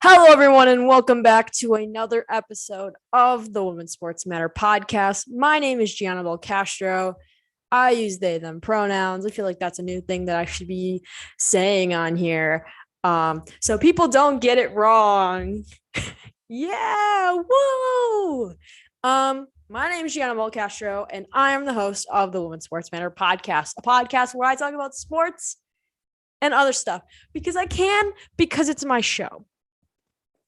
Hello, everyone, and welcome back to another episode of the Women's Sports Matter podcast. My name is Gianna Del Castro. I use they, them pronouns. I feel like that's a new thing that I should be saying on here. So people don't get it wrong. Yeah, whoa. My name is Gianna Del Castro, and I am the host of the Women's Sports Matter podcast, a podcast where I talk about sports and other stuff because I can, because it's my show.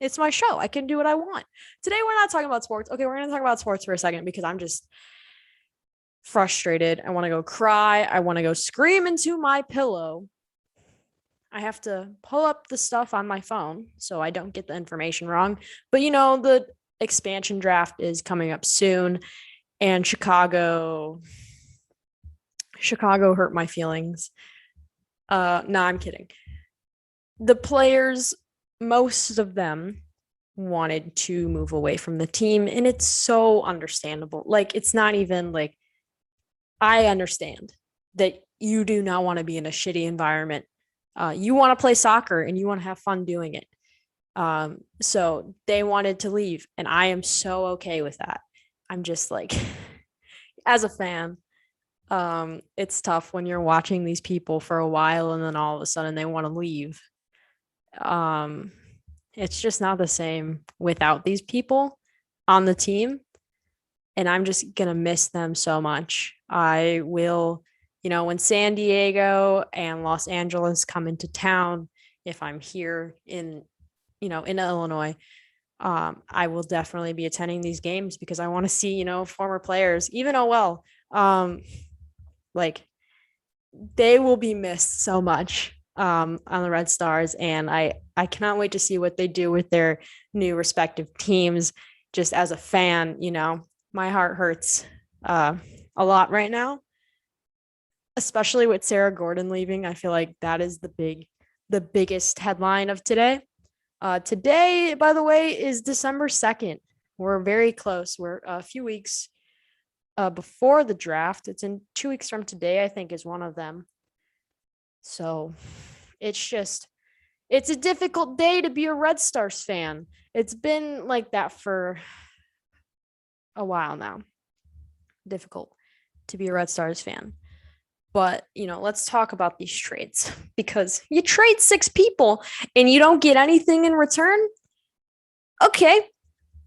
It's my show. I can do what I want. Today, we're not talking about sports. Okay, we're going to talk about sports for a second because I'm just frustrated. I want to go cry. I want to go scream into my pillow. I have to pull up the stuff on my phone so I don't get the information wrong. But, the expansion draft is coming up soon, and Chicago hurt my feelings. No, I'm kidding. The players, most of them wanted to move away from the team, and it's so understandable. Like, it's not even like, I understand that you do not want to be in a shitty environment. You want to play soccer and you want to have fun doing it. So they wanted to leave, and I am so okay with that. I'm just like, as a fan, it's tough when you're watching these people for a while and then all of a sudden they want to leave. It's just not the same without these people on the team. And I'm just going to miss them so much. I will, when San Diego and Los Angeles come into town, if I'm here in Illinois, I will definitely be attending these games because I want to see, former players, even like they will be missed so much on the Red Stars, and I cannot wait to see what they do with their new respective teams. Just as a fan, my heart hurts a lot right now, especially with Sarah Gordon leaving. I feel like that is the biggest headline of today. Today, by the way, is December 2nd. We're very close. We're a few weeks before the draft. It's in 2 weeks from today, I think, is one of them. So it's a difficult day to be a Red Stars fan. It's been like that for a while now. Difficult to be a Red Stars fan. But, let's talk about these trades, because you trade 6 people and you don't get anything in return. Okay.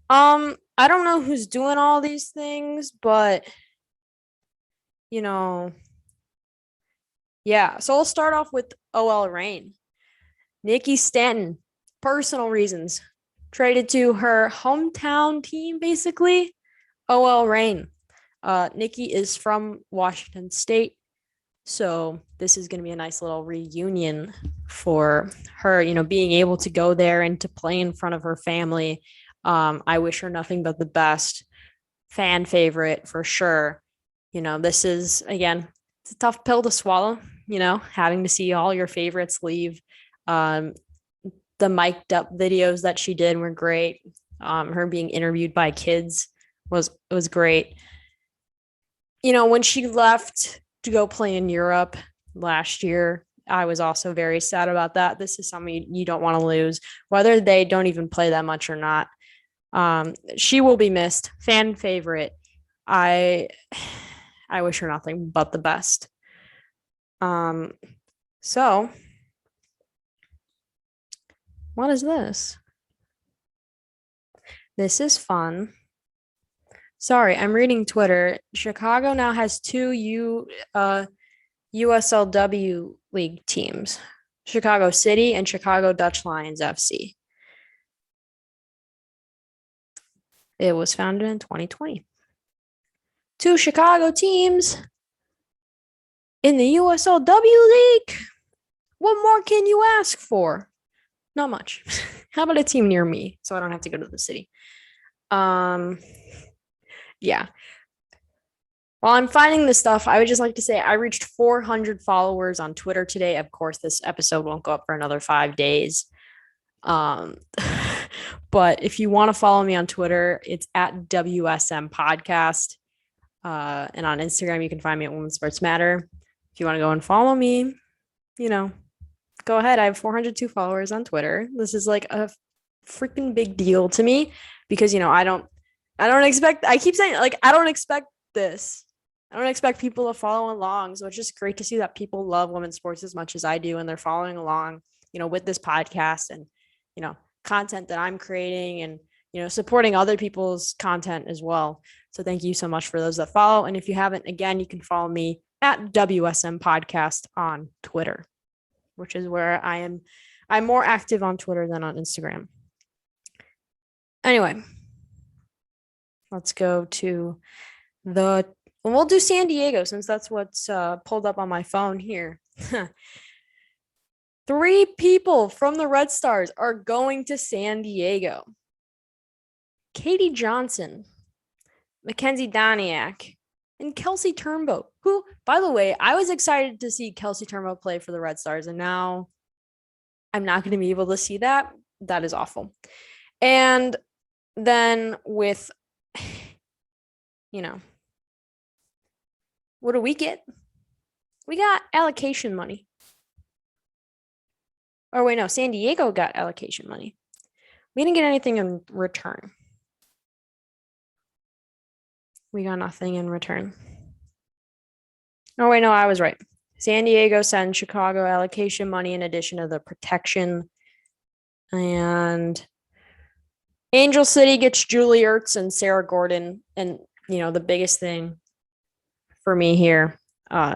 I don't know who's doing all these things, but yeah. So I'll start off with OL Reign. Nikki Stanton, personal reasons, traded to her hometown team, basically. OL Reign. Nikki is from Washington State, so this is going to be a nice little reunion for her, being able to go there and to play in front of her family. I wish her nothing but the best. Fan favorite for sure. This is, again, it's a tough pill to swallow, having to see all your favorites leave. The mic'd up videos that she did were great. Her being interviewed by kids was great. When she left to go play in Europe last year, I was also very sad about that. This is something you don't want to lose, whether they don't even play that much or not. She will be missed. Fan favorite. I wish her nothing but the best. So what is this? This is fun. Sorry, I'm reading Twitter. Chicago now has 2 USLW league teams, Chicago City and Chicago Dutch Lions FC. It was founded in 2020. 2 Chicago teams in the USLW league. What more can you ask for? Not much. How about a team near me so I don't have to go to the city? Yeah. While I'm finding this stuff, I would just like to say I reached 400 followers on Twitter today. Of course, this episode won't go up for another 5 days. But if you want to follow me on Twitter, it's at WSM Podcast. And on Instagram, you can find me at Women's Sports Matter. If you want to go and follow me, go ahead. I have 402 followers on Twitter. This is like a freaking big deal to me because, I keep saying, like, I don't expect this. I don't expect people to follow along. So it's just great to see that people love women's sports as much as I do. And they're following along, with this podcast and, content that I'm creating and, supporting other people's content as well. So thank you so much for those that follow. And if you haven't, again, you can follow me at WSM Podcast on Twitter, which is where I'm more active on Twitter than on Instagram. Anyway, let's go to we'll do San Diego since that's what's pulled up on my phone here. 3 people from the Red Stars are going to San Diego. Katie Johnson, Mackenzie Doniak, and Kelsey Turnbow, who, by the way, I was excited to see Kelsey Turnbow play for the Red Stars, and now I'm not going to be able to see that. That is awful. And then with, what do we get? We got allocation money. Or wait, no, San Diego got allocation money. We didn't get anything in return. We got nothing in return. Oh, wait, no, I was right. San Diego sends Chicago allocation money in addition to the protection. And Angel City gets Julie Ertz and Sarah Gordon. And, the biggest thing for me here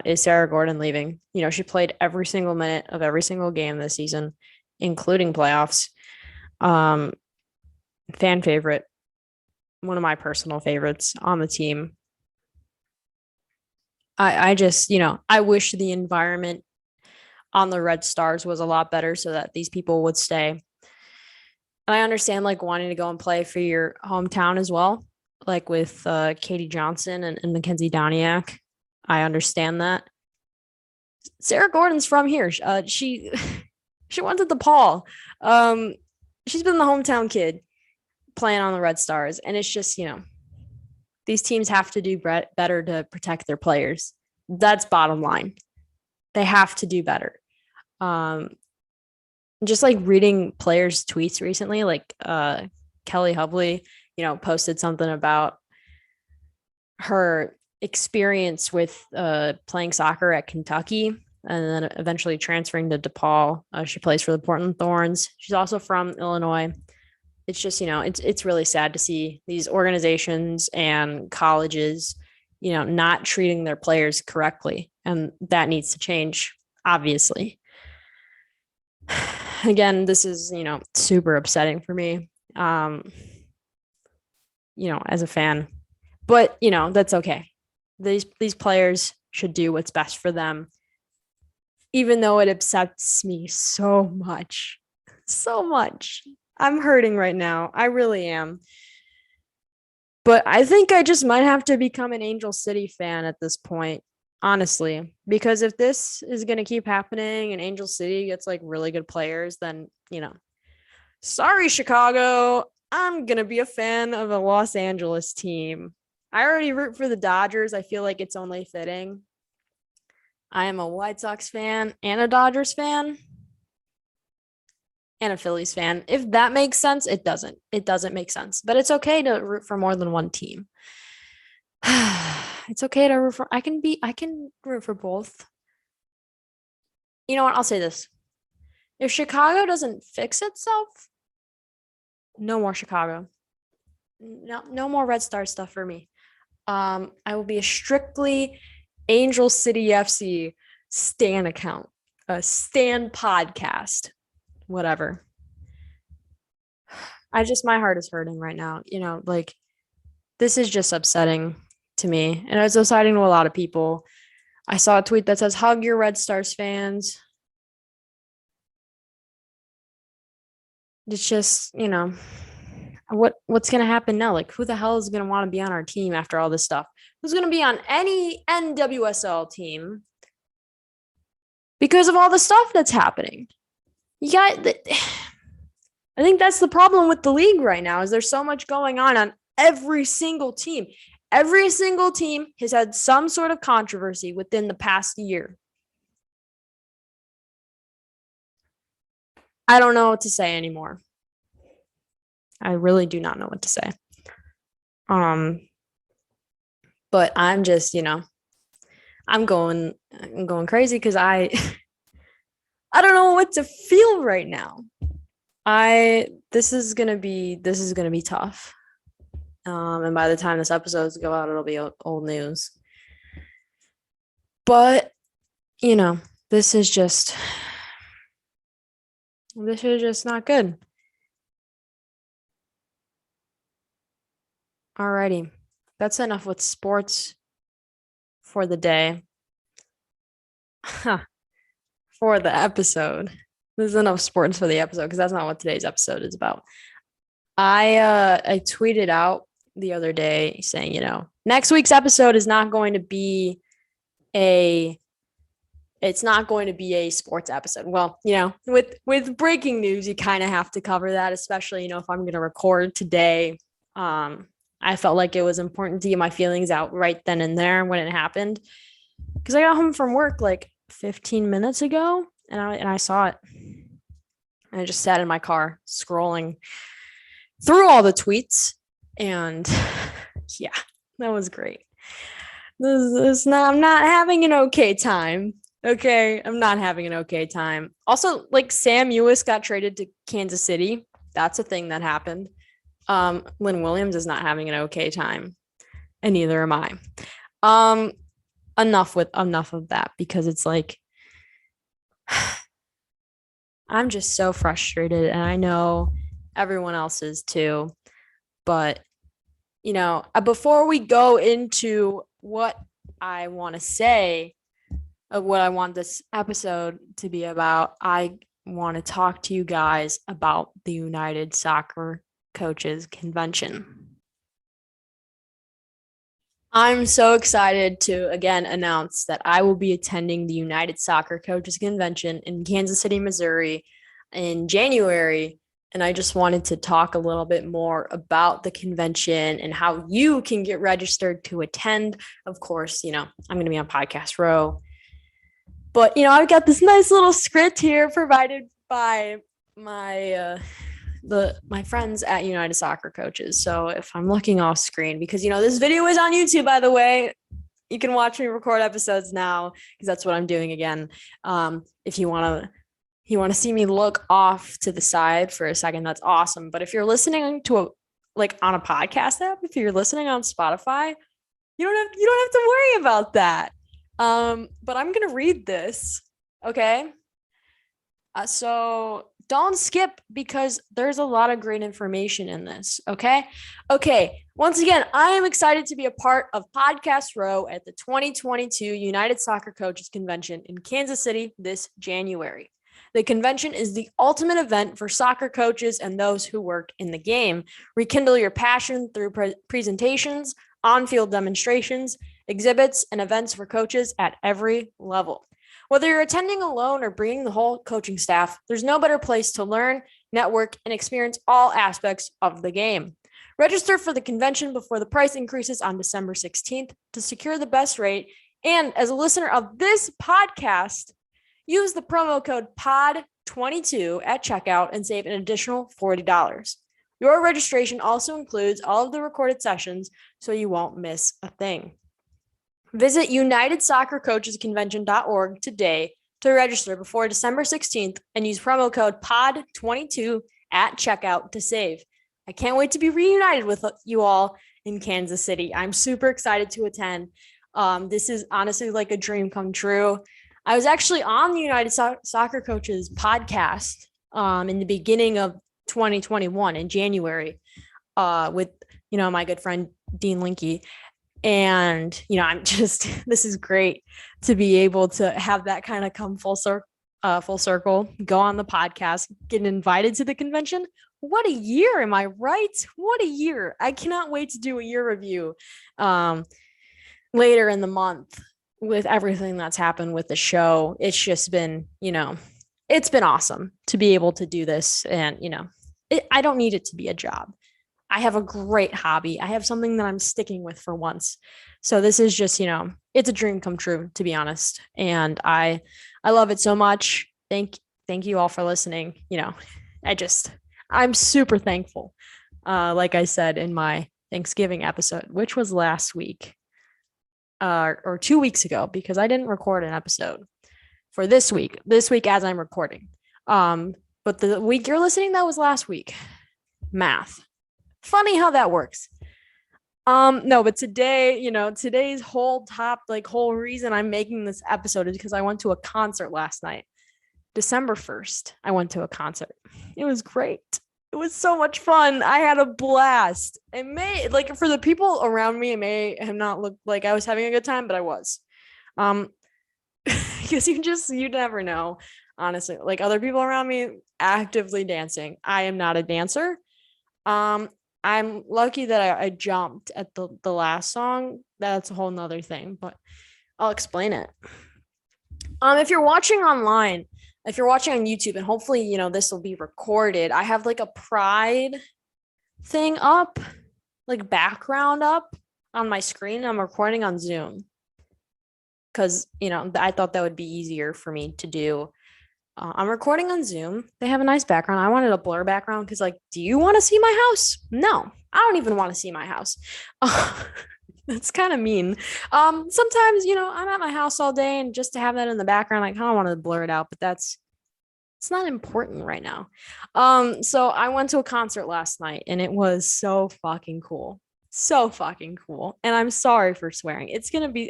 is Sarah Gordon leaving. She played every single minute of every single game this season, including playoffs. Fan favorite. One of my personal favorites on the team. I just, I wish the environment on the Red Stars was a lot better so that these people would stay. And I understand like wanting to go and play for your hometown as well, like with Katie Johnson and Mackenzie Doniak. I understand that. Sarah Gordon's from here. She went to DePaul. She's been the hometown kid playing on the Red Stars. And it's just, these teams have to do better to protect their players. That's bottom line. They have to do better. Just like reading players' tweets recently, like Kelly Hubley, posted something about her experience with playing soccer at Kentucky and then eventually transferring to DePaul. She plays for the Portland Thorns. She's also from Illinois. It's just, it's really sad to see these organizations and colleges, not treating their players correctly. And that needs to change, obviously. Again, this is, super upsetting for me, as a fan. But, that's okay. These players should do what's best for them, even though it upsets me so much. So much. I'm hurting right now. I really am. But I think I just might have to become an Angel City fan at this point, honestly, because if this is going to keep happening and Angel City gets like really good players, then, sorry, Chicago, I'm going to be a fan of a Los Angeles team. I already root for the Dodgers. I feel like it's only fitting. I am a White Sox fan and a Dodgers fan. And a Phillies fan. If that makes sense, it doesn't. It doesn't make sense. But it's okay to root for more than one team. It's okay to root for I can root for both. You know what? I'll say this. If Chicago doesn't fix itself, no more Chicago. No more Red Star stuff for me. I will be a strictly Angel City FC stan account, a stan podcast. Whatever. My heart is hurting right now. Like this is just upsetting to me. And it's upsetting to a lot of people. I saw a tweet that says, hug your Red Stars fans. It's just, what's going to happen now? Like who the hell is going to want to be on our team after all this stuff? Who's going to be on any NWSL team because of all the stuff that's happening? I think that's the problem with the league right now is there's so much going on every single team. Every single team has had some sort of controversy within the past year. I don't know what to say anymore. I really do not know what to say. But I'm just, I'm going crazy because I don't know what to feel right now. This is gonna be tough. And by the time this episodes go out, it'll be old news. But this is just not good. Alrighty, that's enough with sports for the day. For the episode. There's enough sports for the episode because that's not what today's episode is about. I tweeted out the other day saying, next week's episode is not going to be a sports episode. Well, with breaking news, you kind of have to cover that, especially, if I'm going to record today. I felt like it was important to get my feelings out right then and there when it happened, because I got home from work like 15 minutes ago and I saw it. And I just sat in my car scrolling through all the tweets, and yeah, that was great. I'm not having an okay time. Okay, I'm not having an okay time. Also, like, Sam Ewis got traded to Kansas City. That's a thing that happened. Lynn Williams is not having an okay time, and neither am I. Enough of that, because it's like I'm just so frustrated, and I know everyone else is too. But before we go into what I want to say, what I want this episode to be about, I want to talk to you guys about the United Soccer Coaches Convention. I'm so excited to again announce that I will be attending the United Soccer Coaches Convention in Kansas City, Missouri in January. And I just wanted to talk a little bit more about the convention and how you can get registered to attend. Of course, I'm going to be on Podcast Row. But, I've got this nice little script here provided by my friends at United Soccer Coaches. So if I'm looking off screen, because this video is on YouTube, by the way, you can watch me record episodes now, because that's what I'm doing again. If you want to see me look off to the side for a second, that's awesome. But if you're listening to on a podcast app, if you're listening on Spotify, you don't have to worry about that. But I'm gonna read this, okay? So don't skip, because there's a lot of great information in this, okay? Okay, once again, I am excited to be a part of Podcast Row at the 2022 United Soccer Coaches Convention in Kansas City this January. The convention is the ultimate event for soccer coaches and those who work in the game. Rekindle your passion through presentations, on-field demonstrations, exhibits, and events for coaches at every level. Whether you're attending alone or bringing the whole coaching staff, there's no better place to learn, network, and experience all aspects of the game. Register for the convention before the price increases on December 16th to secure the best rate. And as a listener of this podcast, use the promo code POD22 at checkout and save an additional $40. Your registration also includes all of the recorded sessions, so you won't miss a thing. Visit UnitedSoccerCoachesConvention.org today to register before December 16th and use promo code POD22 at checkout to save. I can't wait to be reunited with you all in Kansas City. I'm super excited to attend. This is honestly like a dream come true. I was actually on the United Soccer Coaches podcast in the beginning of 2021 in January with, my good friend Dean Linke. And, this is great to be able to have that kind of come full circle, go on the podcast, get invited to the convention. What a year. Am I right? What a year. I cannot wait to do a year review later in the month with everything that's happened with the show. It's just been, it's been awesome to be able to do this. And, I don't need it to be a job. I have a great hobby. I have something that I'm sticking with for once. So this is just, it's a dream come true, to be honest. And I love it so much. Thank you all for listening. I'm super thankful like I said in my Thanksgiving episode, which was last week, or 2 weeks ago, because I didn't record an episode for this week as I'm recording. But the week you're listening, that was last week. Math. Funny how that works. No, but today, today's whole reason I'm making this episode is because I went to a concert last night. December 1st, I went to a concert. It was great. It was so much fun. I had a blast. It may, like, for the people around me, it may have not looked like I was having a good time, but I was. Because you never know, honestly. Like, other people around me actively dancing. I am not a dancer. I'm lucky that I jumped at the last song. That's a whole nother thing, but I'll explain it. If you're watching online, if you're watching on YouTube, and hopefully, this will be recorded, I have like a pride thing up, like background up on my screen. I'm recording on Zoom because, I thought that would be easier for me to do. I'm recording on Zoom. They have a nice background. I wanted a blur background because, like, do you want to see my house? No, I don't even want to see my house. That's kind of mean. Sometimes, I'm at my house all day, and just to have that in the background, I kind of want to blur it out, but it's not important right now. So I went to a concert last night, and it was so fucking cool. So fucking cool. And I'm sorry for swearing.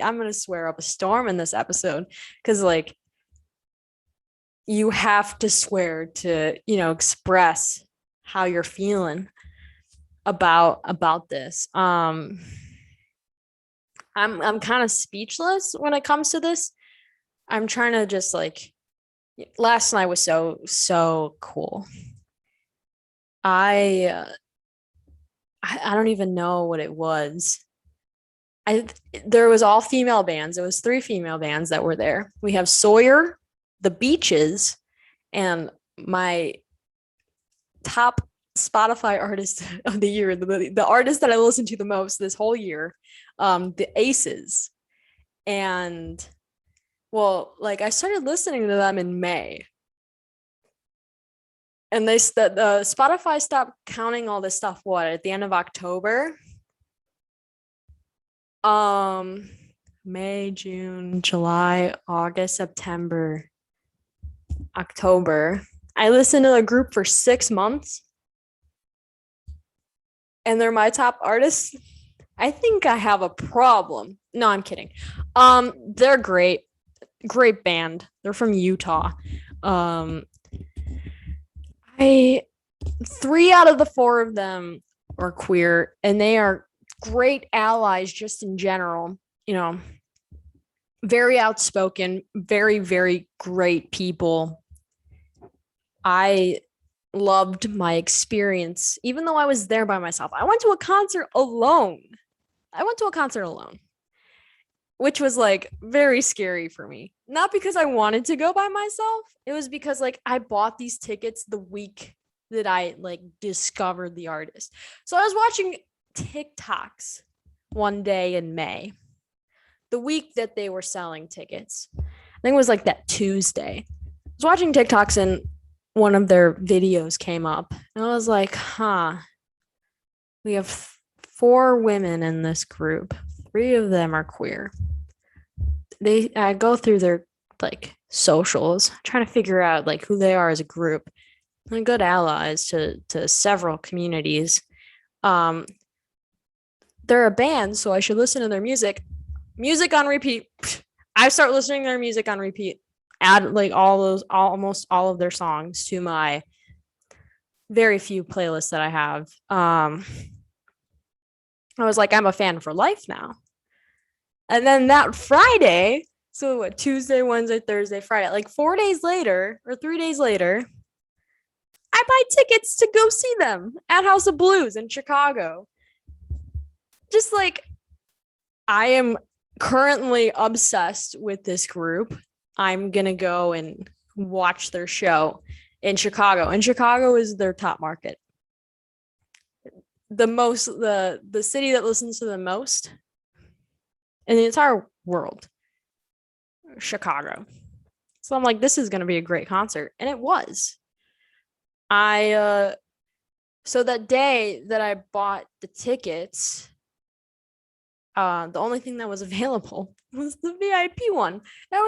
I'm gonna swear up a storm in this episode because, like, you have to swear to, express how you're feeling about this. I'm kind of speechless when it comes to this. I'm trying to just, like, last night was so cool. I don't even know what it was. There was all female bands. It was 3 female bands that were there. We have Sawyer, The Beaches, and my top Spotify artist of the year, the artist that I listened to the most this whole year, the Aces. And, well, like, I started listening to them in May. And the Spotify stopped counting all this stuff, at the end of October? May, June, July, August, September, October. I listened to the group for 6 months, and they're my top artists. I think I have a problem. No, I'm kidding. They're great band. They're from Utah. 3 out of the 4 of them are queer, and they are great allies just in general. Very outspoken, very, very great people. I loved my experience, even though I was there by myself. I went to a concert alone, which was, like, very scary for me. Not because I wanted to go by myself. It was because, like, I bought these tickets the week that I, like, discovered the artist. So I was watching TikToks one day in May, the week that they were selling tickets. I think it was like that Tuesday. I was watching TikToks, and one of their videos came up, and I was like, we have 4 women in this group. 3 of them are queer. I go through their, like, socials, trying to figure out, like, who they are as a group. And good allies to several communities. They're a band, so I should listen to their music. Music on repeat. I start listening to their music on repeat. Add, like, almost all of their songs to my very few playlists that I have. I was like, I'm a fan for life now. And then that Friday, so what, Tuesday, Wednesday, Thursday, Friday, like 4 days later or 3 days later, I buy tickets to go see them at House of Blues in Chicago. Just, like, I am currently obsessed with this group. I'm going to go and watch their show in Chicago. And Chicago is their top market. The city that listens to the most in the entire world, Chicago. So I'm like, this is going to be a great concert. And it was. I So that day that I bought the tickets, the only thing that was available was the VIP one. I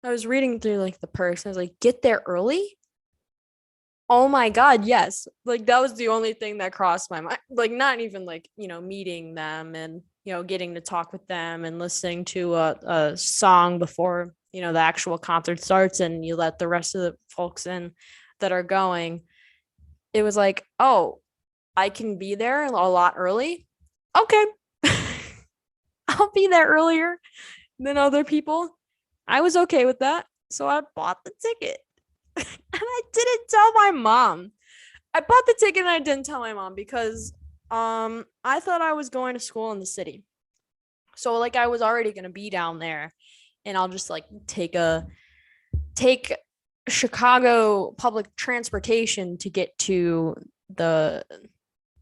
was reading through like the perks. And I was like, get there early. Oh my God, yes. Like that was the only thing that crossed my mind. Like not even like, meeting them and, getting to talk with them and listening to a song before, the actual concert starts and you let the rest of the folks in that are going. It was like, oh, I can be there a lot early. Okay. I'll be there earlier than other people. I was okay with that. So I bought the ticket. And I didn't tell my mom. I bought the ticket and I didn't tell my mom because I thought I was going to school in the city. So like I was already going to be down there and I'll just like take Chicago public transportation to get to the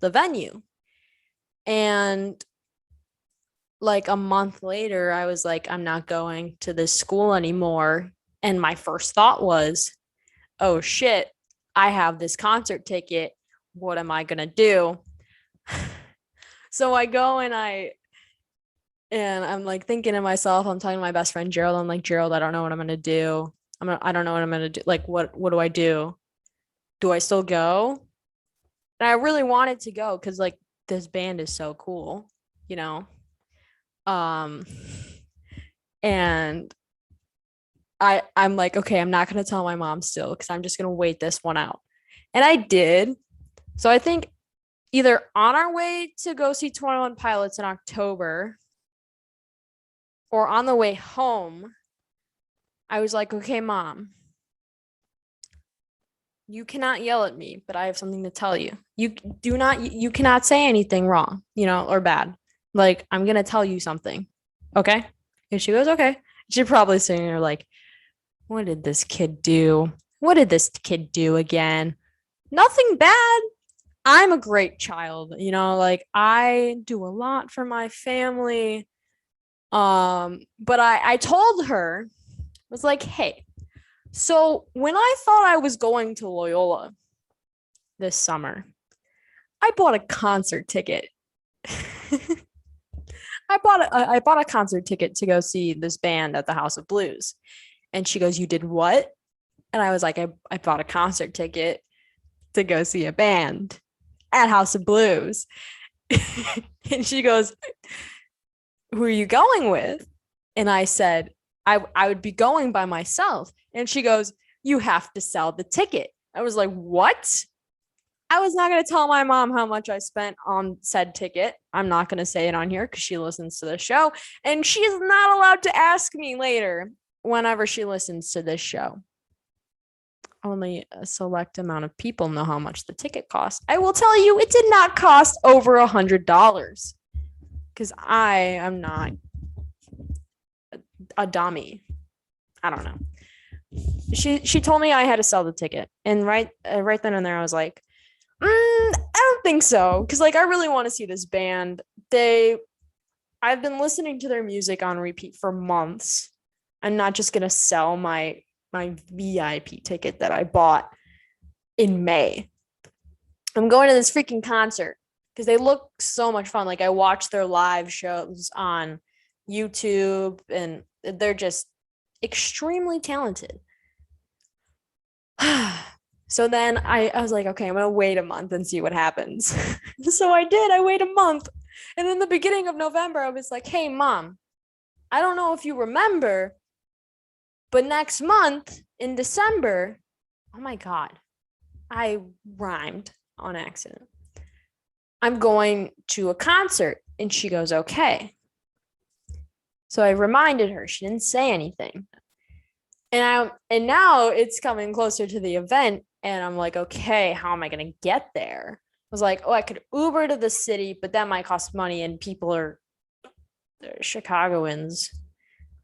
venue. And like a month later, I was like, I'm not going to this school anymore. And my first thought was, oh shit, I have this concert ticket. What am I gonna do? So I go and I'm like thinking to myself, I'm talking to my best friend Gerald. I'm like, Gerald, I don't know what I'm gonna do. I don't know what I'm gonna do. Like, what do I do? Do I still go? And I really wanted to go because like this band is so cool, you know. Um, and I'm like, okay, I'm not gonna tell my mom still because I'm just gonna wait this one out. And I did. So I think either on our way to go see 21 Pilots in October or on the way home, I was like, okay, mom, you cannot yell at me, but I have something to tell you. You cannot say anything wrong, or bad. Like, I'm gonna tell you something. Okay. And she goes, okay. She's probably sitting there like, what did this kid do? What did this kid do again? Nothing bad. I'm a great child, like I do a lot for my family. But I told her, I was like, hey, so when I thought I was going to Loyola this summer, I bought a concert ticket. I bought a concert ticket to go see this band at the House of Blues. And she goes, you did what? And I was like, I bought a concert ticket to go see a band at House of Blues. And she goes, who are you going with? And I said, I would be going by myself. And she goes, you have to sell the ticket. I was like, what? I was not going to tell my mom how much I spent on said ticket. I'm not going to say it on here because she listens to the show. And she is not allowed to ask me later whenever she listens to this show. Only a select amount of people know how much the ticket cost. I will tell you, it did not cost over $100 because I am not a dummy. I don't know. She told me I had to sell the ticket, and right then and there, I was like, I don't think so, because like I really want to see this band. I've been listening to their music on repeat for months. I'm not just gonna sell my VIP ticket that I bought in May. I'm going to this freaking concert because they look so much fun. Like I watched their live shows on YouTube and they're just extremely talented. So then I was like, okay, I'm going to wait a month and see what happens. So I did. I wait a month. And in the beginning of November, I was like, hey, mom, I don't know if you remember, but next month in December, oh my God, I rhymed on accident. I'm going to a concert. And she goes, okay. So I reminded her. She didn't say anything. And now it's coming closer to the event. And I'm like, okay, how am I going to get there? I was like, oh, I could Uber to the city, but that might cost money. And people are Chicagoans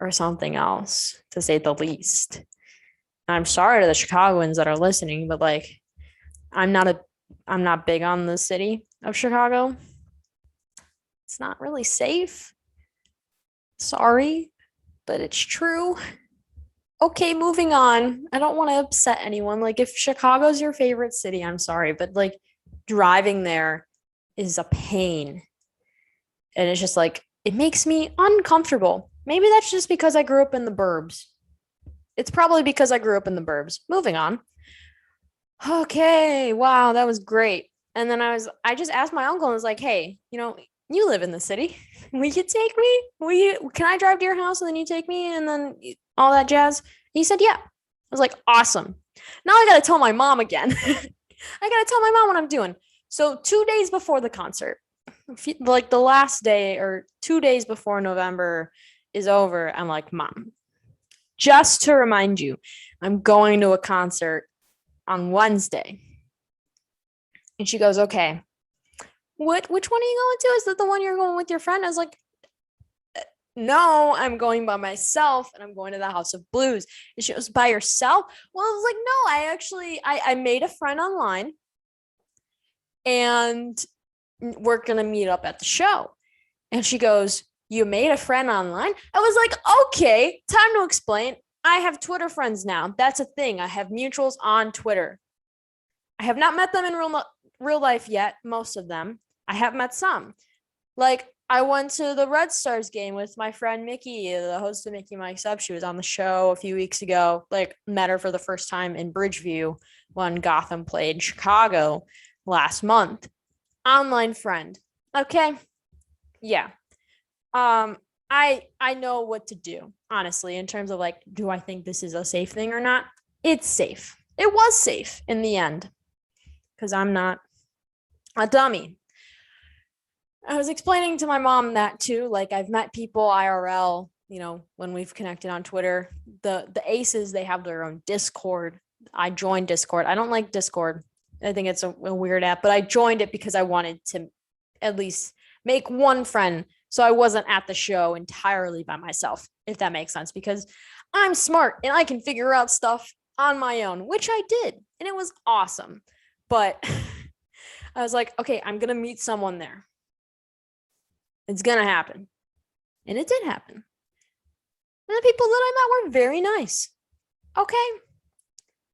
or something else, to say the least. And I'm sorry to the Chicagoans that are listening, but like, I'm not big on the city of Chicago. It's not really safe. Sorry, but it's true. Okay, moving on. I don't want to upset anyone. Like, if Chicago's your favorite city, I'm sorry, but like, driving there is a pain. And it's just like, it makes me uncomfortable. Maybe that's just because I grew up in the burbs. It's probably because I grew up in the burbs. Moving on. Okay, wow, that was great. And then I just asked my uncle and was like, hey, you live in the city. Will you take me? Can I drive to your house and then you take me and then all that jazz? He said, yeah. I was like, awesome. Now I got to tell my mom again. I got to tell my mom what I'm doing. So 2 days before the concert, like the last day or 2 days before November is over, I'm like, Mom, just to remind you, I'm going to a concert on Wednesday. And she goes, okay. Which one are you going to? Is that the one you're going with your friend? I was like, no, I'm going by myself and I'm going to the House of Blues. And she goes, by yourself? Well, I was like, no, I made a friend online and we're going to meet up at the show. And she goes, you made a friend online? I was like, okay, time to explain. I have Twitter friends now. That's a thing. I have mutuals on Twitter. I have not met them in real life yet, most of them. I have met some. Like, I went to the Red Stars game with my friend Mickey, the host of Mickey Mike's Up. She was on the show a few weeks ago. Like, met her for the first time in Bridgeview when Gotham played Chicago last month. Online friend. Okay. Yeah. I know what to do, honestly, in terms of like, do I think this is a safe thing or not? It's safe. It was safe in the end because I'm not a dummy. I was explaining to my mom that too. Like, I've met people IRL, when we've connected on Twitter. The Aces, they have their own Discord. I joined Discord. I don't like Discord. I think it's a weird app, but I joined it because I wanted to at least make one friend so I wasn't at the show entirely by myself, if that makes sense, because I'm smart and I can figure out stuff on my own, which I did, and it was awesome. But I was like, okay, I'm going to meet someone there. It's going to happen. And it did happen. And the people that I met were very nice. Okay.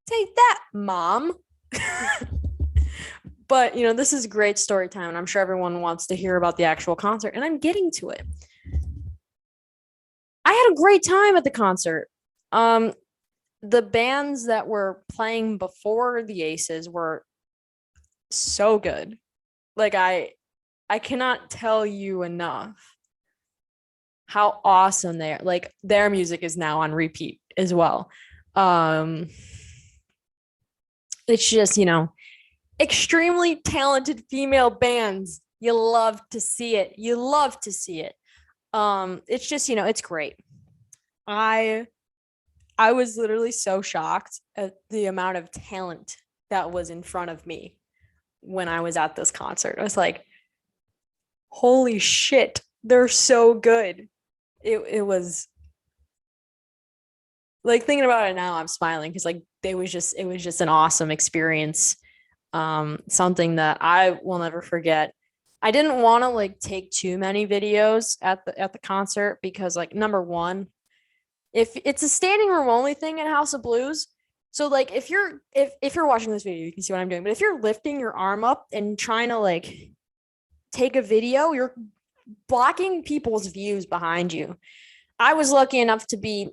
Take that, Mom. But, this is great story time, and I'm sure everyone wants to hear about the actual concert, and I'm getting to it. I had a great time at the concert. The bands that were playing before the Aces were so good. Like, I cannot tell you enough how awesome they are. Like, their music is now on repeat as well. It's just, extremely talented female bands. You love to see it. It's just, it's great. I was literally so shocked at the amount of talent that was in front of me when I was at this concert. I was like, holy shit, they're so good. It was like, thinking about it now, I'm smiling because like it was just an awesome experience. Something that I will never forget. I didn't want to like take too many videos at the concert because, like, number one, if it's a standing room only thing at House of Blues, so like if you're watching this video, you can see what I'm doing. But if you're lifting your arm up and trying to like take a video, you're blocking people's views behind you. I was lucky enough to be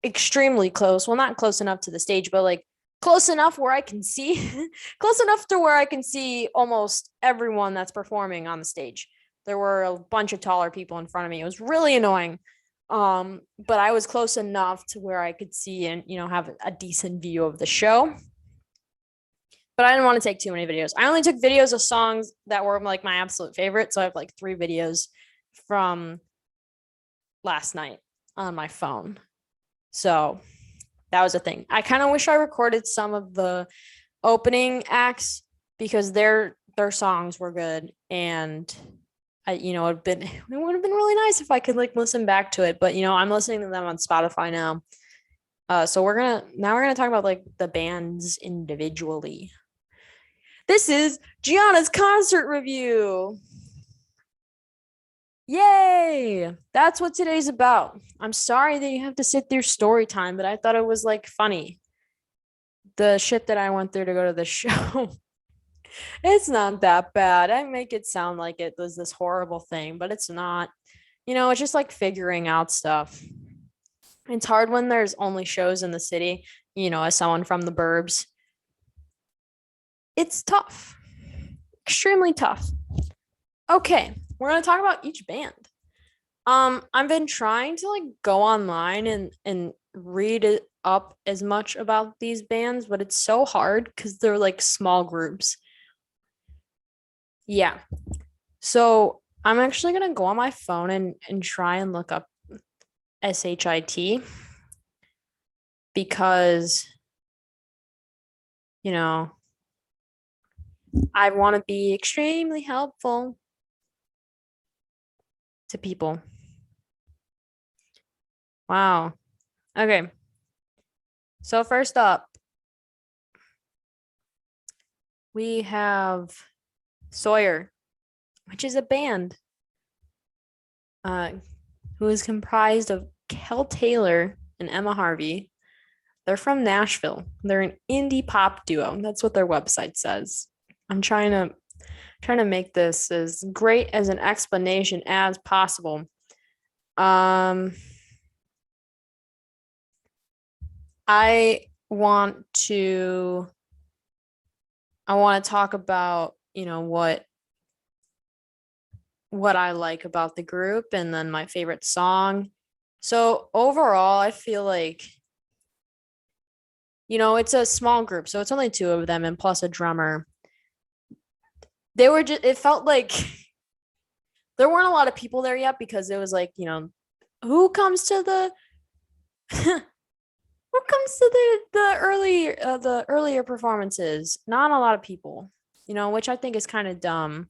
extremely close. Well, not close enough to the stage, but like close enough where I can see, close enough to where I can see almost everyone that's performing on the stage. There were a bunch of taller people in front of me. It was really annoying. But I was close enough to where I could see and, have a decent view of the show. But I didn't want to take too many videos. I only took videos of songs that were like my absolute favorite. So I have like 3 videos from last night on my phone. So that was a thing. I kind of wish I recorded some of the opening acts because their songs were good, and it would have been really nice if I could like listen back to it. But I'm listening to them on Spotify now. So we're gonna talk about like the bands individually. This is Gianna's concert review. Yay! That's what today's about. I'm sorry that you have to sit through story time, but I thought it was like funny. The shit that I went through to go to the show. It's not that bad. I make it sound like it was this horrible thing, but it's not. It's just like figuring out stuff. It's hard when there's only shows in the city, as someone from the burbs. It's tough. Extremely tough. Okay, we're gonna talk about each band. I've been trying to like go online and read it up as much about these bands, but it's so hard because they're like small groups. Yeah. So I'm actually gonna go on my phone and try and look up SHIT because you know I want to be extremely helpful to people. Wow. Okay. So first up, we have Sawyer, which is a band who is comprised of Kel Taylor and Emma Harvey. They're from Nashville. They're an indie pop duo. That's what their website says. I'm trying to make this as great as an explanation as possible. Um I want to talk about, what I like about the group and then my favorite song. So overall, I feel like it's a small group, so it's only two of them and plus a drummer. It felt like there weren't a lot of people there yet because it was like, who comes to the who comes to the earlier performances? Not a lot of people, which I think is kind of dumb.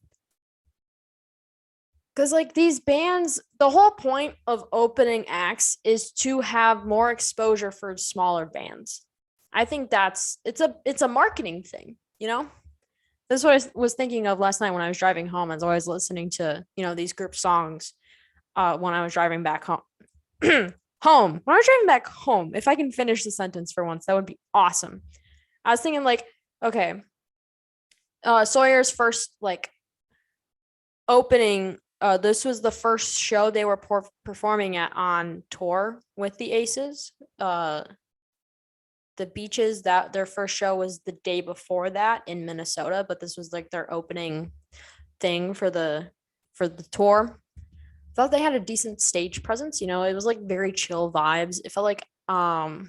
Because like these bands, the whole point of opening acts is to have more exposure for smaller bands. I think it's a marketing thing, That's what I was thinking of last night when I was driving home. As I was listening to, these group songs when I was driving back home. Home. When I was driving back home, if I can finish the sentence for once, that would be awesome. I was thinking like, okay, Sawyer's first like opening. This was the first show they were performing at on tour with the Aces. The Beaches, that their first show was the day before that in Minnesota, but this was like their opening thing for the tour. Thought they had a decent stage presence. It was like very chill vibes. It felt like kind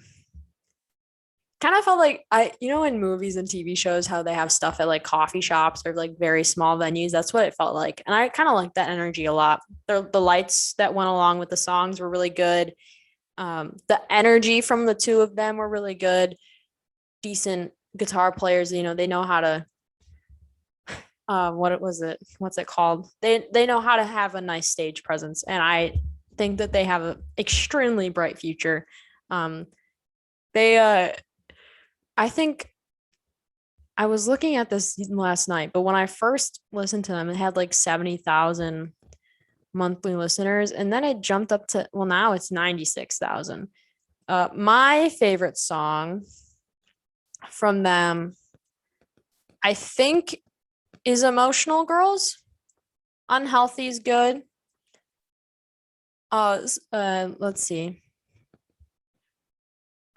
of felt like in movies and TV shows how they have stuff at like coffee shops or like very small venues. That's what it felt like, and I kind of like that energy a lot. The lights that went along with the songs were really good. The energy from the two of them were really good. Decent guitar players. They know how to. What was it? What's it called? They know how to have a nice stage presence, and I think that they have an extremely bright future. They I think I was looking at this last night, but when I first listened to them, it had like 70,000 monthly listeners, and then it jumped up to, well, now it's 96,000. My favorite song from them, I think, is Emotional Girls. Unhealthy is good. Let's see.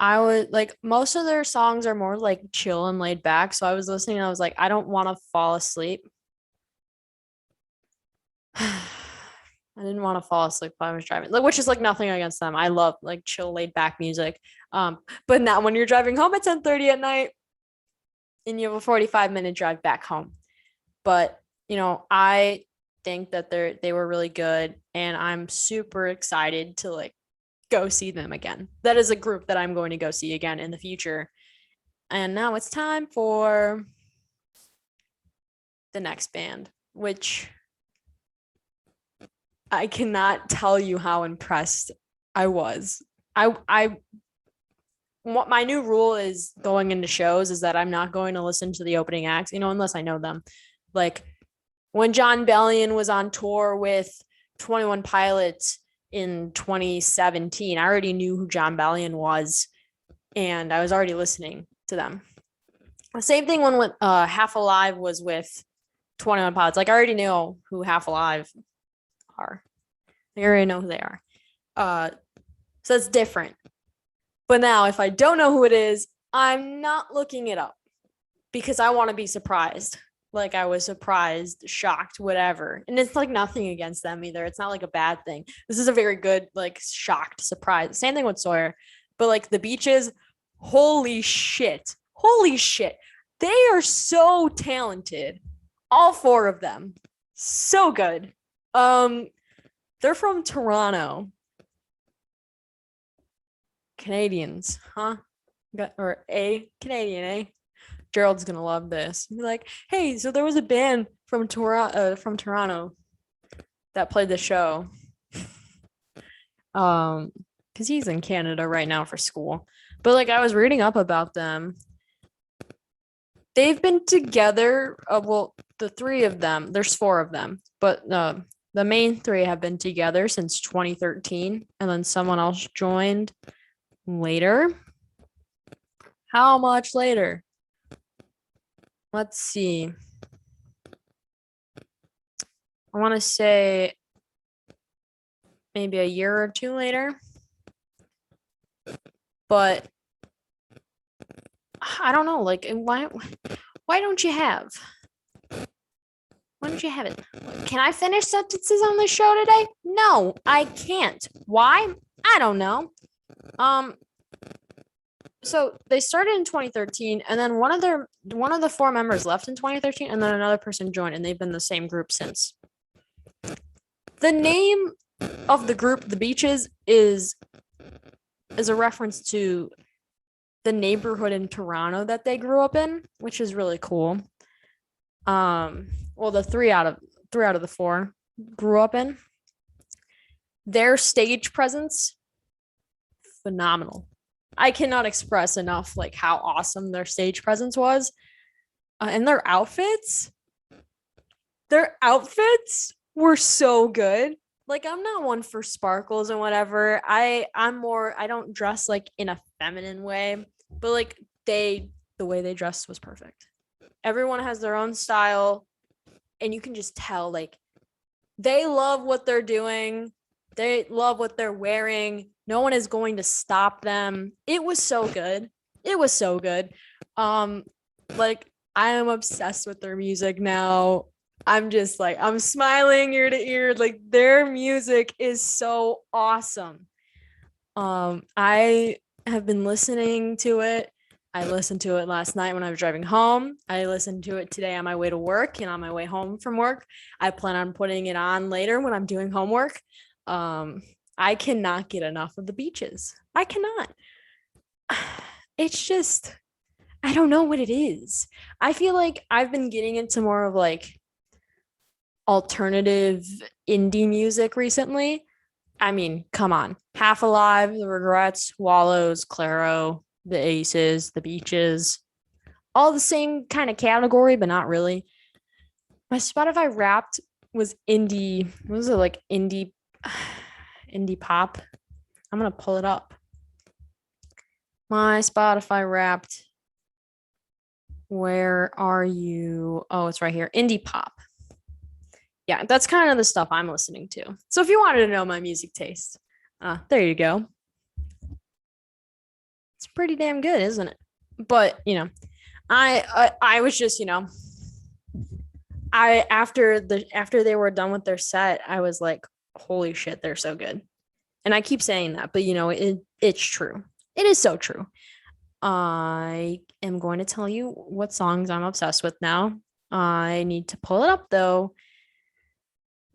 I would like most of their songs are more like chill and laid back. So I was listening and I was like, I don't want to fall asleep. I didn't want to fall asleep while I was driving, like, which is like nothing against them. I love like chill, laid back music. But not when you're driving home at 10:30 at night and you have a 45-minute drive back home. But I think that they were really good, and I'm super excited to like go see them again. That is a group that I'm going to go see again in the future. And now it's time for the next band, which I cannot tell you how impressed I was. What my new rule is going into shows is that I'm not going to listen to the opening acts, unless I know them. Like when John Bellion was on tour with 21 Pilots in 2017, I already knew who John Bellion was, and I was already listening to them. The same thing when with Half Alive was with 21 Pods. Like I already know who Half Alive are. I already know who they are. So it's different. But now if I don't know who it is, I'm not looking it up because I want to be surprised. Like I was surprised, shocked, whatever. And it's like nothing against them either. It's not like a bad thing. This is a very good, like shocked surprise. Same thing with Sawyer. But like the Beaches, holy shit. Holy shit. They are so talented. All four of them. So good. They're from Toronto. Canadians, huh? Or a Canadian, eh? Gerald's gonna love this. Be like, hey, so there was a band from Toronto that played the show. Because he's in Canada right now for school. But like I was reading up about them. They've been together. Well, the three of them. There's four of them, but the main three have been together since 2013, and then someone else joined later. How much later? Let's see. I want to say maybe a year or two later. But I don't know. Like, why don't you have? Why don't you have it? Can I finish sentences on this show today? No, I can't. Why? I don't know. So they started in 2013, and then one of the four members left in 2013, and then another person joined, and they've been the same group since. The name of the group, the Beaches, is a reference to the neighborhood in Toronto that they grew up in, which is really cool. Well, the three out of the four grew up in. Their stage presence, phenomenal. I cannot express enough like how awesome their stage presence was. And their outfits were so good. Like I'm not one for sparkles and whatever. I'm more, I don't dress like in a feminine way, but like the way they dressed was perfect. Everyone has their own style, and you can just tell like they love what they're doing. They love what they're wearing. No one is going to stop them. It was so good. It was so good. Like I am obsessed with their music now. I'm just like, I'm smiling ear to ear. Like their music is so awesome. I have been listening to it. I listened to it last night when I was driving home. I listened to it today on my way to work and on my way home from work. I plan on putting it on later when I'm doing homework. I cannot get enough of the Beaches. I cannot. It's just, I don't know what it is. I feel like I've been getting into more of like alternative indie music recently. I mean, come on. Half Alive, The Regrets, Wallows, Claro, The Aces, The Beaches. All the same kind of category, but not really. My Spotify Wrapped was indie. What was it like? Indie pop. I'm going to pull it up. My Spotify Wrapped. Where are you? Oh, it's right here. Indie pop. Yeah, that's kind of the stuff I'm listening to. So if you wanted to know my music taste, there you go. It's pretty damn good, isn't it? But I was just I after they were done with their set, I was like, holy shit, they're so good. And I keep saying that, but it's true. It is so true. I am going to tell you what songs I'm obsessed with now. I need to pull it up though.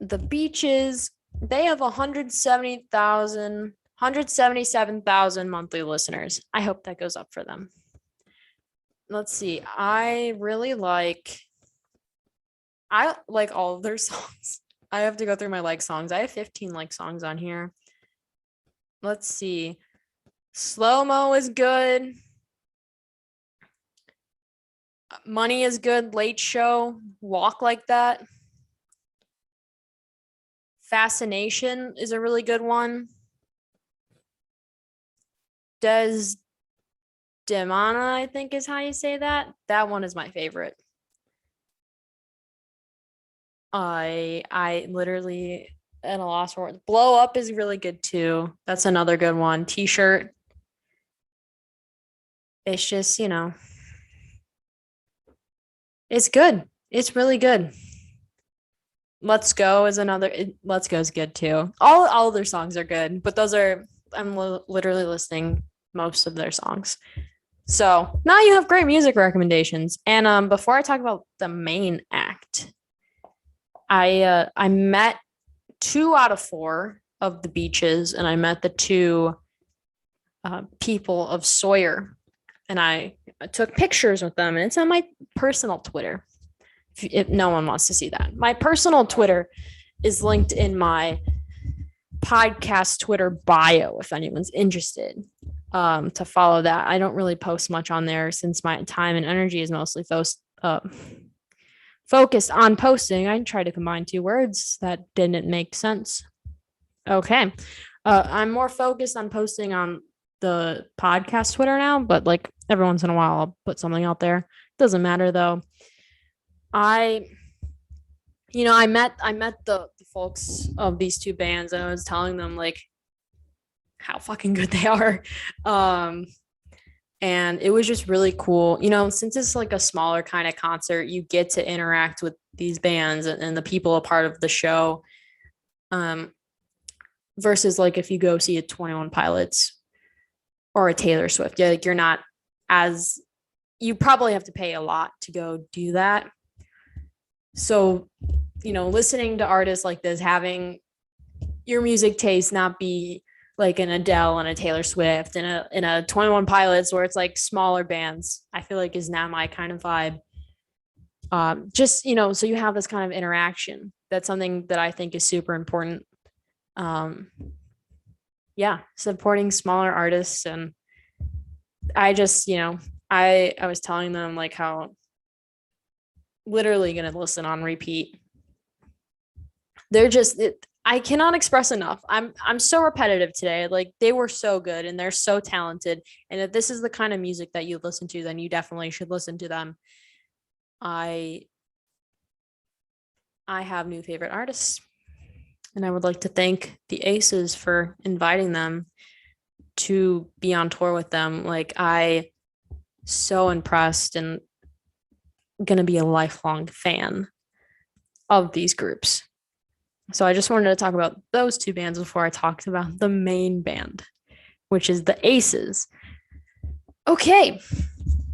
The Beaches, they have 177,000 monthly listeners. I hope that goes up for them. Let's see. I like all of their songs. I have to go through my like songs. I have 15 like songs on here. Let's see. Slow Mo is good. Money is good. Late Show. Walk Like That. Fascination is a really good one. Demana, I think is how you say that. That one is my favorite. I literally at a loss for words. Blow Up is really good too. That's another good one. T-shirt. It's just, it's good. It's really good. Let's Go is another. Let's Go is good too. All their songs are good, but those are I'm literally listening most of their songs. So now you have great music recommendations. And before I talk about the main act, I met 2 out of 4 of the beaches, and I met the 2 people of Sawyer, and I took pictures with them, and it's on my personal Twitter. If no one wants to see that, my personal Twitter is linked in my podcast Twitter bio if anyone's interested to follow that. I don't really post much on there since my time and energy is mostly focused on posting. I tried to combine 2 words that didn't make sense. Okay. I'm more focused on posting on the podcast Twitter now, but like every once in a while I'll put something out there. Doesn't matter though. I met the folks of these 2 bands, and I was telling them like how fucking good they are. And it was just really cool. Since it's like a smaller kind of concert, you get to interact with these bands and the people a part of the show. Versus like if you go see a 21 Pilots or a Taylor Swift, like you're not as, you probably have to pay a lot to go do that. So, listening to artists like this, having your music taste not be like an Adele and a Taylor Swift and a 21 Pilots where it's like smaller bands, I feel like is not my kind of vibe. Just, so you have this kind of interaction. That's something that I think is super important. Supporting smaller artists. And I just, I was telling them like how literally going to listen on repeat. They're just, I cannot express enough. I'm so repetitive today. Like they were so good and they're so talented. And if this is the kind of music that you listen to, then you definitely should listen to them. I have new favorite artists, and I would like to thank the Aces for inviting them to be on tour with them. Like I so impressed and going to be a lifelong fan of these groups. So I just wanted to talk about those 2 bands before I talked about the main band, which is the Aces. Okay,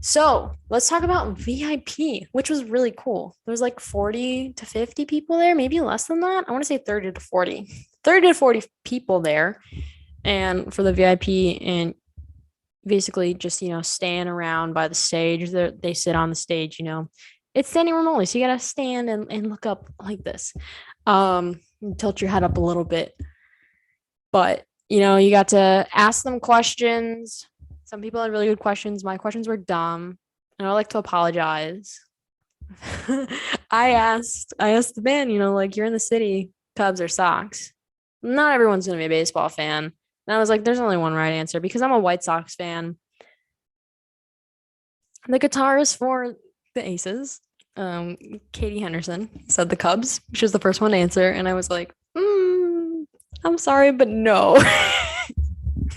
so let's talk about VIP, which was really cool. There was like 40 to 50 people there, maybe less than that. I want to say 30 to 40. 30 to 40 people there. And for the VIP, and basically just, stand around by the stage. They sit on the stage, it's standing room only. So you got to stand and look up like this. Tilt your head up a little bit. But, you got to ask them questions. Some people had really good questions. My questions were dumb. And I like to apologize. I asked the band, like you're in the city, Cubs or Sox. Not everyone's going to be a baseball fan. And I was like, there's only one right answer because I'm a White Sox fan. The guitarist for the Aces, Katie Henderson, said the Cubs. She was the first one to answer. And I was like, I'm sorry, but no.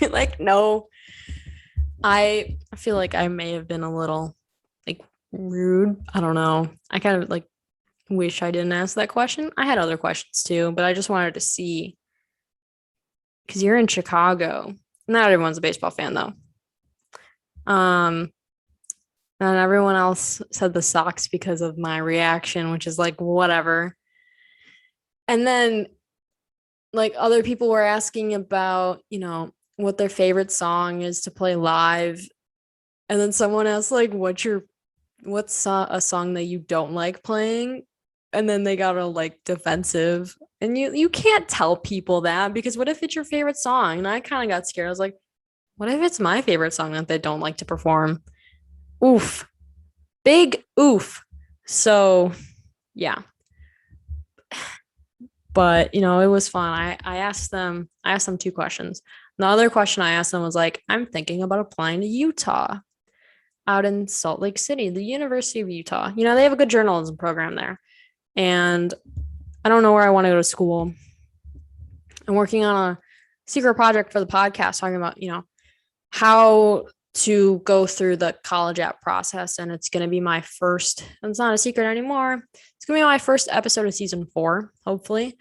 Like, no. I feel like I may have been a little like rude. I don't know. I kind of like wish I didn't ask that question. I had other questions too, but I just wanted to see because you're in Chicago. Not everyone's a baseball fan though. And everyone else said the Sox because of my reaction, which is like whatever. And then like other people were asking about, what their favorite song is to play live. And then someone asked like, what's a song that you don't like playing? And then they got all like defensive. And you can't tell people that because what if it's your favorite song? And I kind of got scared. I was like, what if it's my favorite song that they don't like to perform? Oof. Big oof. So yeah. But it was fun. I asked them 2 questions. The other question I asked them was like, I'm thinking about applying to Utah. out in Salt Lake City, the University of Utah. They have a good journalism program there. And I don't know where I want to go to school. I'm working on a secret project for the podcast talking about, how to go through the college app process. And it's going to be my first, it's not a secret anymore. It's going to be my first episode of season 4, hopefully,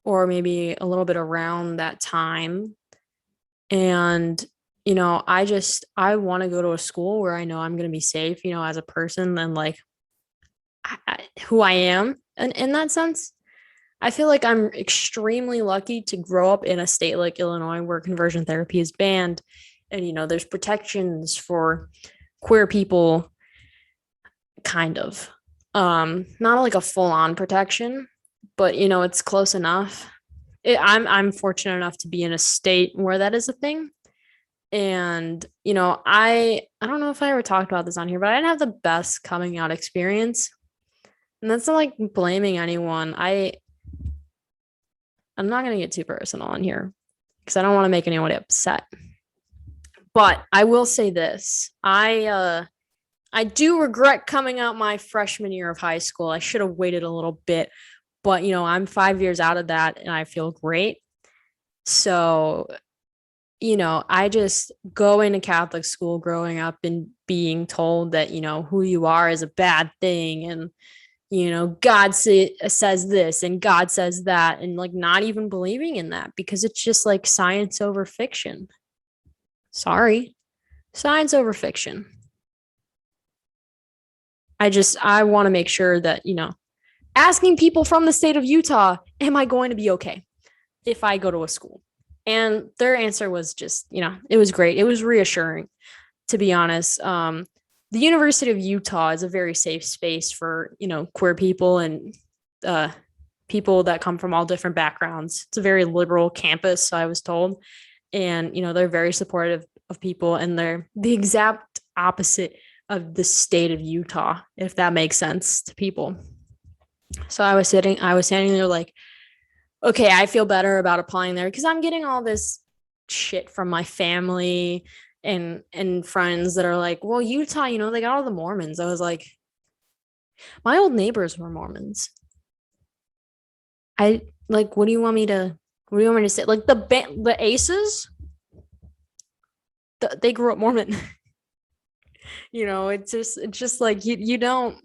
or maybe a little bit around that time. And, I want to go to a school where I know I'm going to be safe, as a person and like who I am. And in that sense, I feel like I'm extremely lucky to grow up in a state like Illinois where conversion therapy is banned. And, there's protections for queer people, kind of. Not like a full-on protection, but, it's close enough. I'm fortunate enough to be in a state where that is a thing. And, I don't know if I ever talked about this on here, but I didn't have the best coming out experience. And that's not like blaming anyone. I'm not going to get too personal on here because I don't want to make anyone upset. But I will say this. I do regret coming out my freshman year of high school. I should have waited a little bit, but I'm 5 years out of that and I feel great. So, I just going to Catholic school growing up and being told that, who you are is a bad thing. And, God says this and God says that, and like not even believing in that because it's just like science over fiction. Sorry, science over fiction. I want to make sure that, asking people from the state of Utah, am I going to be okay if I go to a school? And their answer was just, it was great. It was reassuring, to be honest. The University of Utah is a very safe space for, queer people and people that come from all different backgrounds. It's a very liberal campus, so I was told. And, they're very supportive of people, and they're the exact opposite of the state of Utah, if that makes sense to people. So I was standing there like, okay, I feel better about applying there because I'm getting all this shit from my family and friends that are like, well, Utah, they got all the Mormons. I was like, my old neighbors were Mormons. What do you want me to say? Like the Aces, they grew up Mormon. It's just like you don't.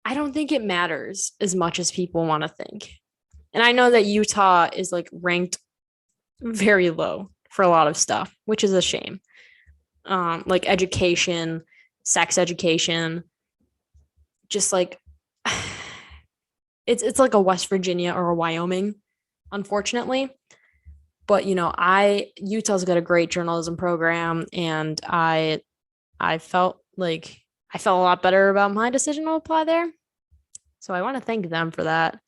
I don't think it matters as much as people want to think. And I know that Utah is like ranked very low for a lot of stuff, which is a shame. Like education, sex education, just like it's like a West Virginia or a Wyoming, unfortunately. But Utah's got a great journalism program, and I felt a lot better about my decision to apply there. So I want to thank them for that.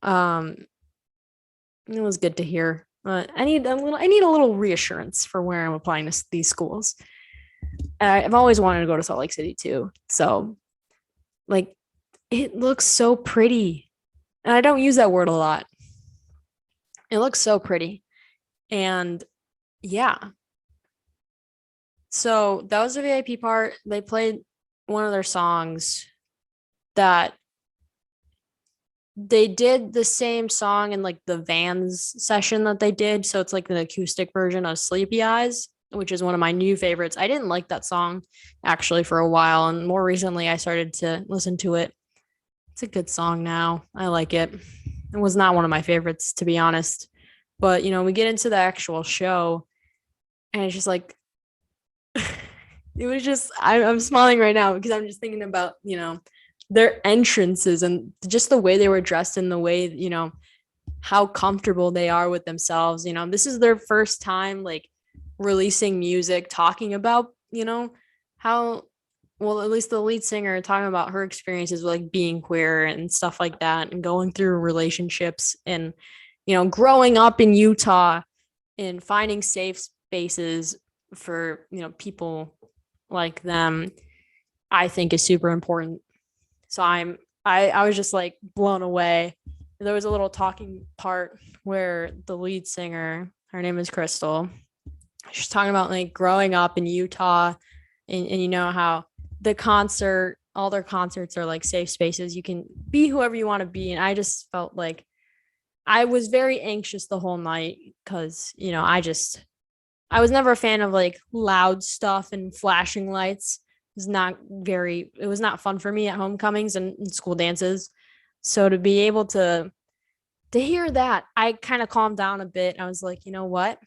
It was good to hear. I need a little reassurance for where I'm applying to these schools. I've always wanted to go to Salt Lake City too. So like it looks so pretty. And I don't use that word a lot. It looks so pretty. And yeah. So that was the VIP part. They played one of their songs that they did the same song in like the Vans session that they did. So it's like an acoustic version of Sleepy Eyes, which is one of my new favorites. I didn't like that song actually for a while. And more recently, I started to listen to it. It's a good song now. I like it. It was not one of my favorites, to be honest. But, we get into the actual show and it's just like, it was just, I'm smiling right now because I'm just thinking about, their entrances and just the way they were dressed and the way, how comfortable they are with themselves. This is their first time like releasing music, talking about, how, well, at least the lead singer talking about her experiences with like being queer and stuff like that and going through relationships and, growing up in Utah and finding safe spaces for, people like them, I think is super important. So I was just like blown away. There was a little talking part where the lead singer, her name is Crystal, she's talking about like growing up in Utah And you know how all their concerts are like safe spaces. You can be whoever you want to be. And I just felt like I was very anxious the whole night because, I was never a fan of like loud stuff and flashing lights. It was not fun for me at homecomings and school dances. So to be able to hear that, I kind of calmed down a bit. I was like, you know what?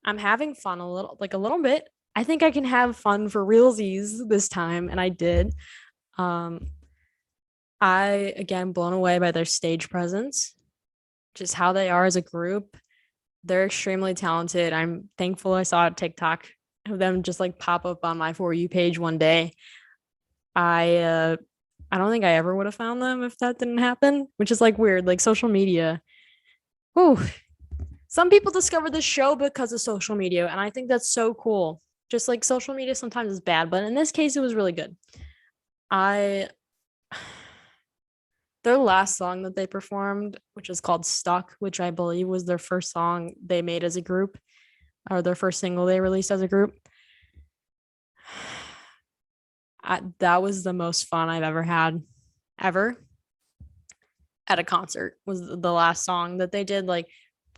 I'm having fun a little bit. I think I can have fun for realsies this time. And I did. Um, I, again, blown away by their stage presence, just how they are as a group. They're extremely talented. I'm thankful I saw a TikTok of them just like pop up on my For You page one day. I don't think I ever would have found them if that didn't happen, which is like weird, like social media. Whew. Some people discover this show because of social media, and I think that's so cool. Just like social media sometimes is bad, but in this case, it was really good. I Their last song that they performed, which is called Stuck, which I believe was their first song they made as a group, or their first single they released as a group. That was the most fun I've ever had, ever, at a concert. Was the last song that they did. Like,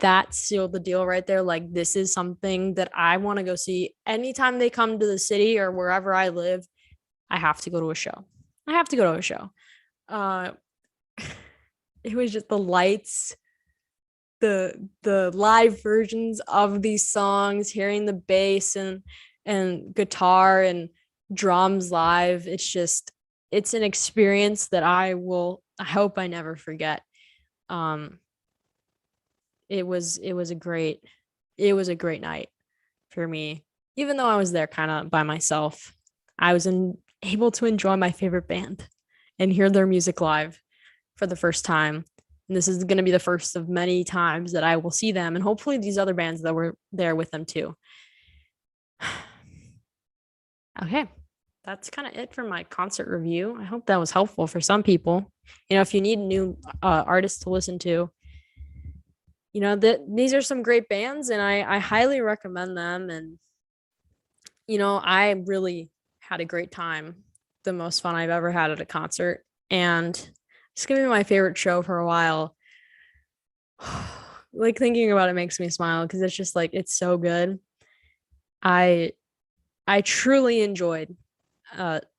that sealed the deal right there. Like, this is something that I want to go see anytime they come to the city or wherever I live. I have to go to a show. It was just the lights, the live versions of these songs, hearing the bass and guitar and drums live. It's an experience that I hope I never forget. It was a great night for me. Even though I was there kind of by myself, I was able to enjoy my favorite band and hear their music live for the first time. And this is going to be the first of many times that I will see them, and hopefully these other bands that were there with them too. Okay, that's kind of it for my concert review. I hope that was helpful for some people. If you need new artists to listen to, these are some great bands, and I highly recommend them. And I really had a great time, the most fun I've ever had at a concert, and it's gonna be my favorite show for a while. Like, thinking about it makes me smile because it's just like, it's so good. I truly enjoyed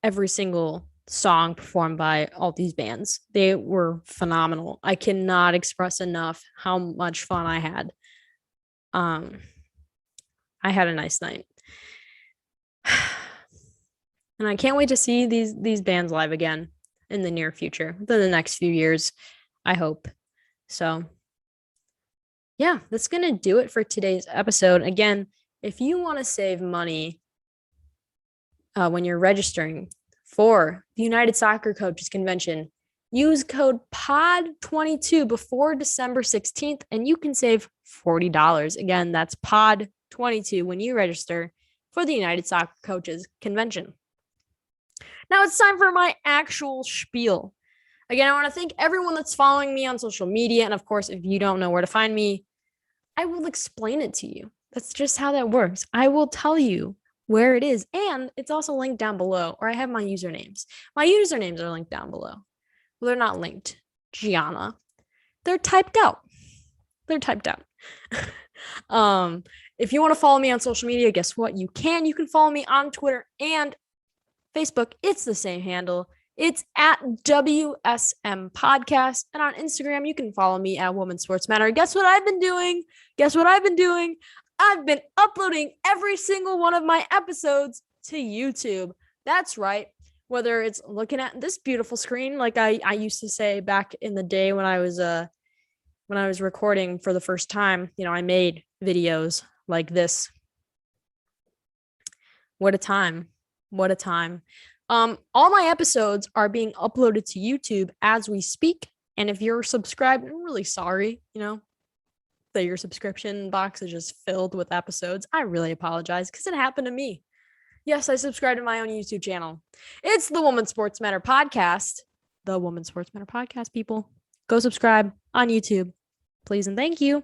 every single song performed by all these bands. They were phenomenal. I cannot express enough how much fun I had. I had a nice night. And I can't wait to see these bands live again in the near future, within the next few years, I hope. So yeah, that's going to do it for today's episode. Again, if you want to save money when you're registering for the United Soccer Coaches Convention, use code POD22 before December 16th, and you can save $40. Again, that's POD22 when you register for the United Soccer Coaches Convention. Now it's time for my actual spiel. Again, I want to thank everyone that's following me on social media. And of course, if you don't know where to find me, I will explain it to you. That's just how that works. I will tell you where it is. And it's also linked down below, or I have my usernames. My usernames are linked down below. Well, they're not linked, Gianna. They're typed out. If you want to follow me on social media, guess what? You can follow me on Twitter and Facebook. It's the same handle. It's at WSM Podcast. And on Instagram, you can follow me at Women's Sports Matter. Guess what I've been doing? I've been uploading every single one of my episodes to YouTube. That's right. Whether it's looking at this beautiful screen, like I used to say back in the day when I was recording for the first time, I made videos like this. What a time. All my episodes are being uploaded to YouTube as we speak. And if you're subscribed, I'm really sorry, that your subscription box is just filled with episodes. I really apologize because it happened to me. Yes, I subscribed to my own YouTube channel. It's the Women's Sports Matter Podcast. The Women's Sports Matter Podcast, people. Go subscribe on YouTube, please and thank you.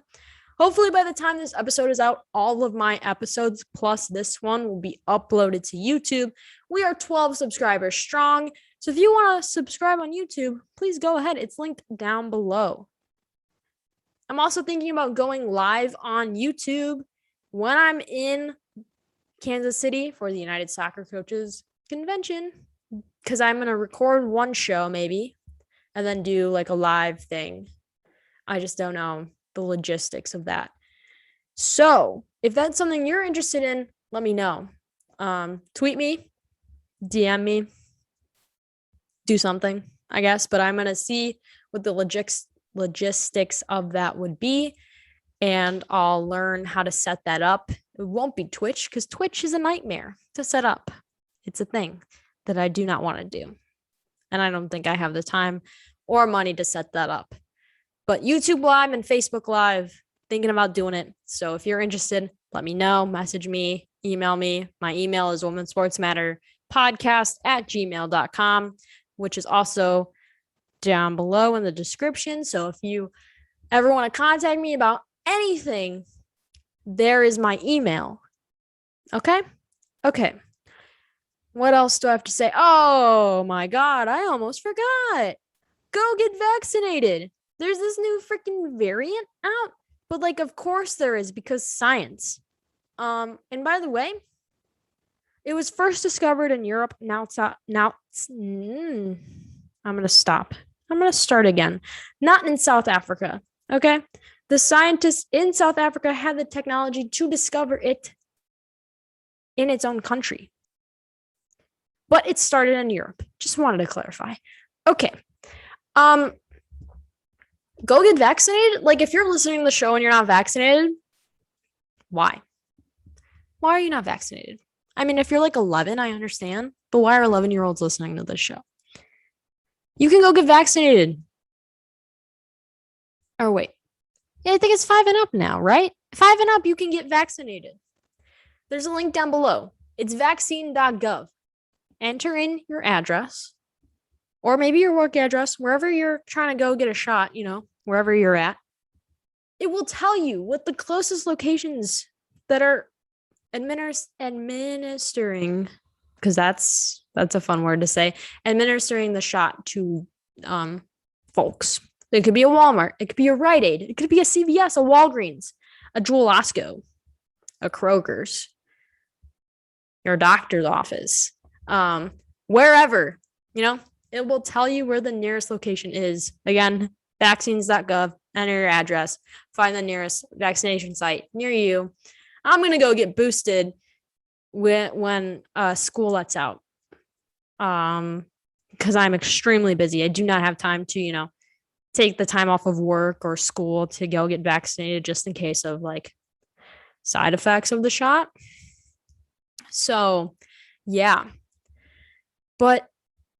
Hopefully by the time this episode is out, all of my episodes plus this one will be uploaded to YouTube. We are 12 subscribers strong. So if you want to subscribe on YouTube, please go ahead. It's linked down below. I'm also thinking about going live on YouTube when I'm in Kansas City for the United Soccer Coaches Convention, because I'm going to record one show maybe and then do like a live thing. I just don't know the logistics of that. So if that's something you're interested in, let me know. Tweet me, DM me, do something, I guess. But I'm going to see what the logistics of that would be, and I'll learn how to set that up. It won't be Twitch, because Twitch is a nightmare to set up. It's a thing that I do not want to do, and I don't think I have the time or money to set that up. But YouTube Live and Facebook Live, thinking about doing it. So if you're interested, let me know, message me, email me. My email is womansportsmatterpodcast@gmail.com, which is also down below in the description. So if you ever want to contact me about anything, there is my email. Okay. What else do I have to say? Oh my God, I almost forgot. Go get vaccinated. There's this new freaking variant out, but like, of course there is, because science. And by the way, it was first discovered in Europe. I'm gonna stop. I'm going to start again. Not in South Africa, okay? The scientists in South Africa had the technology to discover it in its own country. But it started in Europe. Just wanted to clarify. Okay. Go get vaccinated. Like, if you're listening to the show and you're not vaccinated, why? Why are you not vaccinated? I mean, if you're like 11, I understand. But why are 11-year-olds listening to this show? You can go get vaccinated. Or wait. Yeah, I think it's 5 and up now, right? 5 and up, you can get vaccinated. There's a link down below. It's vaccine.gov. Enter in your address, or maybe your work address, wherever you're trying to go get a shot, wherever you're at. It will tell you what the closest locations that are administering, because that's a fun word to say, administering the shot to folks. It could be a Walmart, it could be a Rite Aid, it could be a CVS, a Walgreens, a Jewel Osco, a Kroger's, your doctor's office, wherever, it will tell you where the nearest location is. Again, vaccines.gov, enter your address, find the nearest vaccination site near you. I'm going to go get boosted when school lets out, because I'm extremely busy. I do not have time to, take the time off of work or school to go get vaccinated, just in case of like side effects of the shot. So, yeah. But,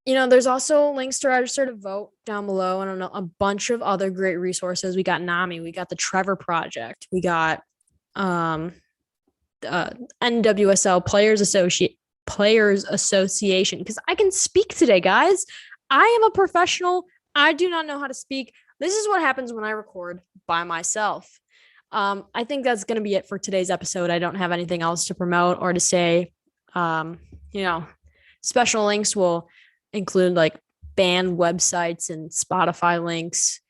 there's also links to register to vote down below. I don't know, a bunch of other great resources. We got NAMI, we got the Trevor Project, we got NWSL Players Association, because I can speak today, guys. I am a professional. I do not know how to speak. This is what happens when I record by myself. I think that's going to be it for today's episode. I don't have anything else to promote or to say. Special links will include like band websites and Spotify links.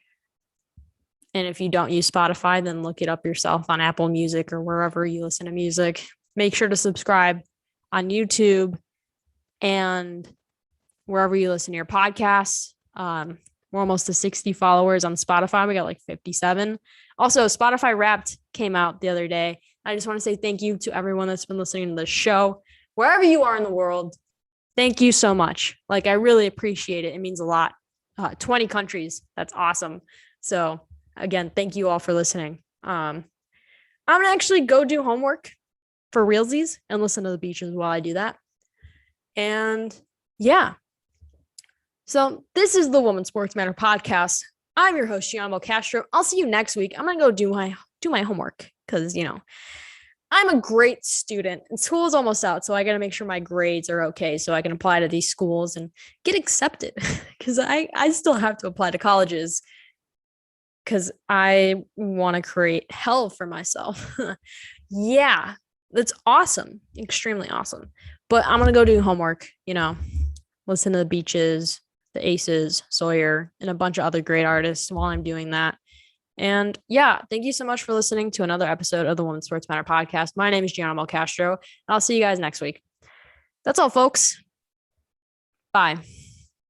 And if you don't use Spotify, then look it up yourself on Apple Music or wherever you listen to music. Make sure to subscribe on YouTube and wherever you listen to your podcasts. We're almost to 60 followers on Spotify. We got like 57. Also, Spotify Wrapped came out the other day. I just want to say thank you to everyone that's been listening to the show, wherever you are in the world. Thank you so much. Like, I really appreciate it. It means a lot. 20 countries. That's awesome. So again, thank you all for listening. I'm going to actually go do homework for realsies and listen to the beaches while I do that. And yeah. So this is the Woman Sports Matter podcast. I'm your host, Gianbo Castro. I'll see you next week. I'm going to go do my homework because, I'm a great student and school is almost out. So I got to make sure my grades are okay so I can apply to these schools and get accepted, because I still have to apply to colleges because I want to create hell for myself. Yeah, that's awesome. Extremely awesome. But I'm going to go do homework, listen to the Beaches, the Aces, Sawyer, and a bunch of other great artists while I'm doing that. And yeah, thank you so much for listening to another episode of the Women's Sports Matter podcast. My name is Gianna Castro, and I'll see you guys next week. That's all, folks. Bye.